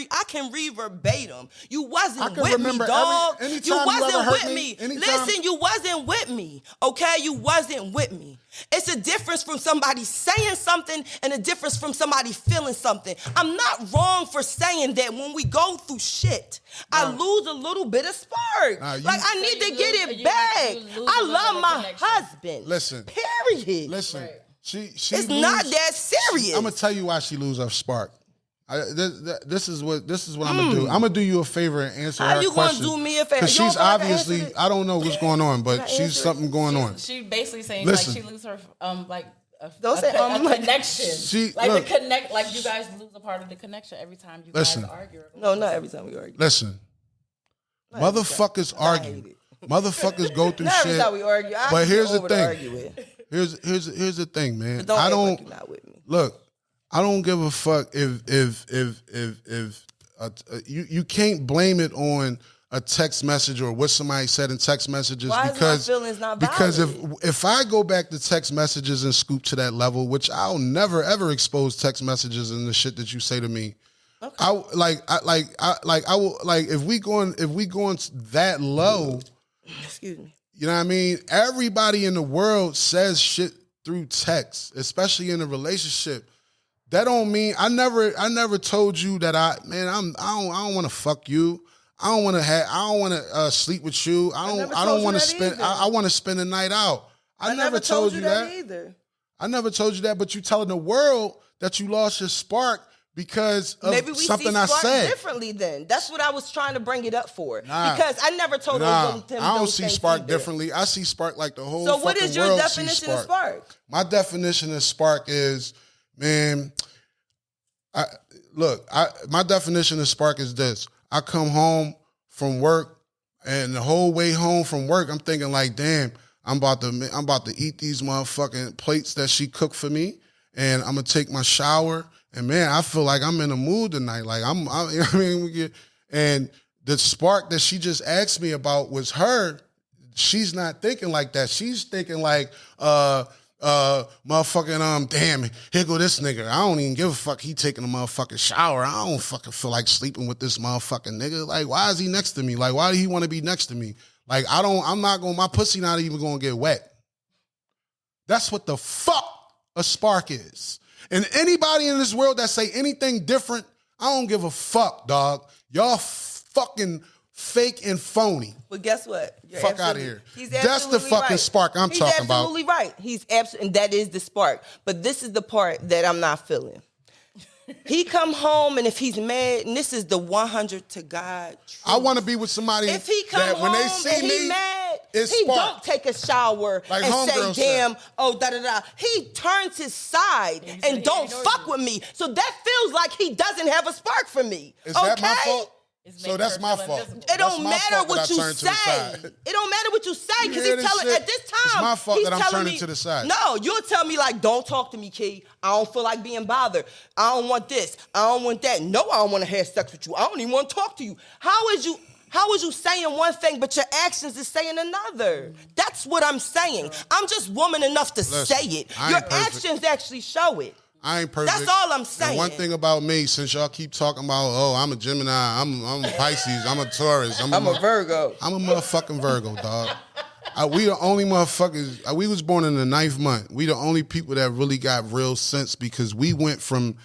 read verbatim. You wasn't I can with remember me, dog. anytime You you wasn't ever hurt with me, me. anytime- Listen, you wasn't with me. Okay, you wasn't with me. It's a difference from somebody saying something and a difference from somebody feeling something. I'm not wrong for saying that when we go through shit, I lose a little bit of spark. Nah, you- like I So need to you get lose- it you back. lose a I little love bit of my connection. husband. Listen. Period. Listen, Right. she It's not that serious. I'm gonna tell you why she lose her spark. This is what I'm gonna do. I'm gonna do you a favor and answer How her you gonna question. do me a favor? Because You don't she's feel like I obviously, answered it? I don't know what's going on, but I she's answer it? something going on. She basically saying Listen. like she lose her like Don't say, a like- connection. She- like look. the connect, like you guys lose a part of the connection every time you Listen. guys argue. No, not every time we argue. Listen, motherfuckers argue. Motherfuckers go through Not every shit. time we argue. I But can here's get the over to thing. argue with. Here's the thing, man. Don't I act don't like you're not with me. look. I don't give a fuck if you can't blame it on a text message or what somebody said in text messages Why is my because feelings not because valid? if I go back to text messages and scoop to that level, which I'll never ever expose text messages and the shit that you say to me. Okay. I will if we going that low, Excuse me. you know what I mean? Everybody in the world says shit through text, especially in a relationship. That don't mean I never told you that I don't want to fuck you. I don't want to sleep with you. I never don't told you want to that spend. either. I want to spend the night out. I never told you that. either. I never told you that. But you telling the world that you lost your spark because of Maybe we something see I spark said. differently then. That's what I was trying to bring it up for. Nah. Because I never told Nah, them I don't those see things spark either. differently. I see spark like the whole. So what fucking is your world sees definition of spark? My definition of spark is, man. My definition of spark is this. I come home from work, and the whole way home from work, I'm thinking like, damn, I'm about to eat these motherfucking plates that she cooked for me, and I'm gonna take my shower, and man, I feel like I'm in a mood tonight. Like you know what I mean, and the spark that she just asked me about was her. She's not thinking like that. She's thinking like, motherfucking, damn, here go this nigga. I don't even give a fuck. He taking a motherfucking shower. I don't fucking feel like sleeping with this motherfucking nigga. Like, why is he next to me? Like, why do he want to be next to me? Like, my pussy not even gonna get wet. That's what the fuck a spark is. And anybody in this world that say anything different, I don't give a fuck, dog. Y'all fucking fake and phony. But guess what? You're Fuck outta absolutely- here. He's That's the absolutely fucking right. spark I'm talking about. He's absolutely right. He's and that is the spark. But this is the part that I'm not feeling. He come home and if he's mad, and this is the 100 to God truth. I want to be with somebody If he come that home when they see and he me, mad, it's he spark. don't take a shower Like and homegirl say, said. damn, oh, da-da-da. He turns his side said and he don't ignores fuck you. with me. So that feels like he doesn't have a spark for me. Is that my Okay? fault? It's So making that's her my feel fault. invisible. It That's don't my matter fault that what I you turned to the say. side. It don't matter what you say You because hear he's this telling shit? at this It's time. my fault he's that I'm telling turning me, to the side. No, you'll tell me like, don't talk to me, Key. I don't feel like being bothered. I don't want this. I don't want that. No, I don't want to have sex with you. I don't even want to talk to you. How is you saying one thing but your actions is saying another? That's what I'm saying. I'm just woman enough to Listen, say it. I Your ain't perfect. actions actually show it. I ain't perfect. That's all I'm saying. And one thing about me, since y'all keep talking about, oh, I'm a Gemini, I'm a Pisces, I'm a Taurus, I'm a Virgo. I'm a motherfucking Virgo, dog. We the only motherfuckers. We was born in the 9th month. We the only people that really got real sense because we went from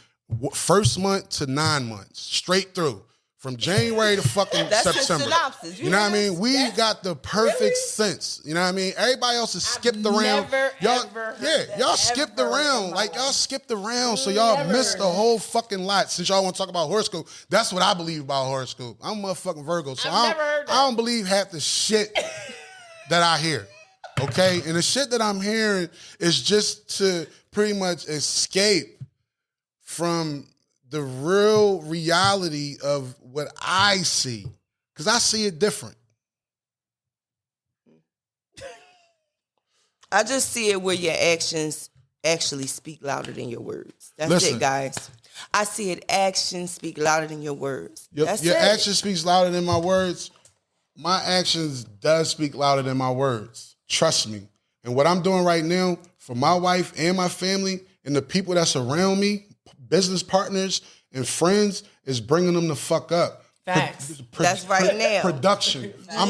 first month to 9 months straight through. From January to fucking That's his September. synopsis. You know what I mean? We got the perfect sense. You know what I mean? Everybody else has skipped around. Y'all skipped around. Like y'all skipped around, so y'all missed a whole fucking lot. Since y'all want to talk about horoscope, that's what I believe about horoscope. I'm a motherfucking Virgo, so I don't believe half the shit that I hear. Okay? And the shit that I'm hearing is just to pretty much escape from the real reality of what I see. Because I see it different. I just see it where your actions actually speak louder than your words. That's it, guys. I see it. Actions speak louder than your words. Your action speaks louder than my words. My actions does speak louder than my words. Trust me. And what I'm doing right now for my wife and my family and the people that surround me, business partners and friends, is bringing them the fuck up. Facts. That's right now. Production. I'm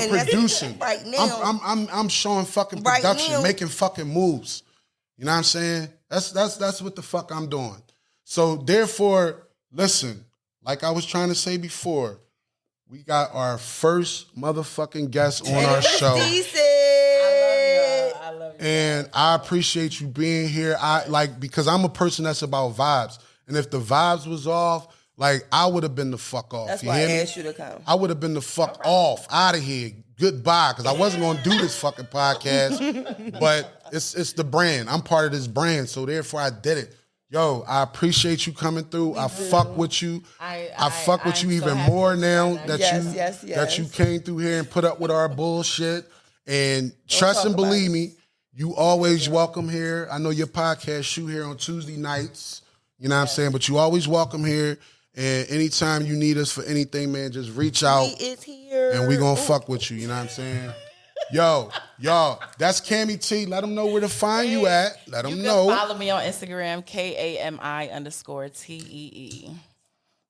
producing. Right now. I'm showing fucking production, right, making fucking moves. You know what I'm saying? That's what the fuck I'm doing. So therefore, listen, like I was trying to say before, we got our first motherfucking guest on our show. I love you. And I appreciate you being here. Because I'm a person that's about vibes. And if the vibes was off, like, I would have been the fuck off. That's why I asked you to come. I would have been the fuck off, out of here. Goodbye, because I wasn't going to do this fucking podcast. But it's the brand. I'm part of this brand, so therefore I did it. Yo, I appreciate you coming through. I fuck with you. I fuck with you even more now that you came through here and put up with our bullshit. And trust and believe me, you always welcome here. I know your podcast shoot here on Tuesday nights. You know what I'm saying? But you always welcome here. And anytime you need us for anything, man, just reach out. He is here. And we gonna fuck with you. You know what I'm saying? Yo, y'all, that's Cammy T. Let them know where to find you at. Let them know. Follow me on Instagram, KAMI_TEE.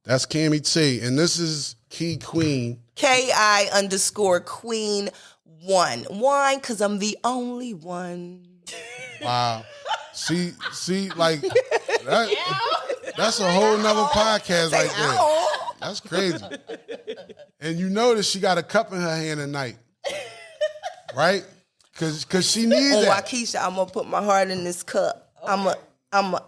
That's Cammy T. And this is Key Queen. KI_Queen1. Wine, because I'm the only one. Wow. See, like, that's a whole nother podcast right there. That's crazy. And you notice she got a cup in her hand at night. Right? Cause she needs that. Waukesha, I'm gonna put my heart in this cup. Okay. I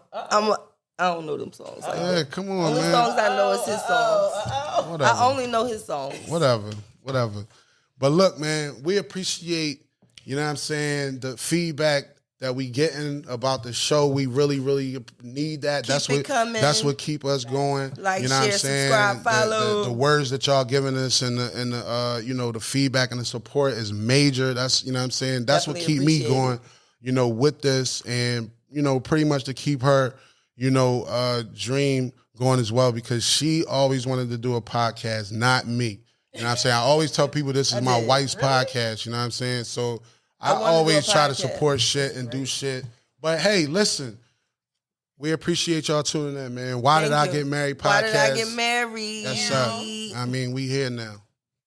don't know them songs. Yeah, come on, only man. Songs I know is his songs. Whatever. I only know his songs. Whatever. But look, man, we appreciate, you know what I'm saying, the feedback that we getting about the show. We really, really need that. That's what keep us going. Like, you know share, what I'm saying? subscribe, follow. The words that y'all giving us and the you know, the feedback and the support is major. That's, you know what I'm saying? That's Definitely what keep me going, you know, with this, and, you know, pretty much to keep her, you know, dream going as well, because she always wanted to do a podcast, not me. You know what I'm saying? I always tell people this is my wife's podcast, you know what I'm saying? So I always try to support shit and do shit. But hey, listen, we appreciate y'all tuning in, man. Why Did I Get Married podcast. Why Did I Get Married? That's up. I mean, we here now.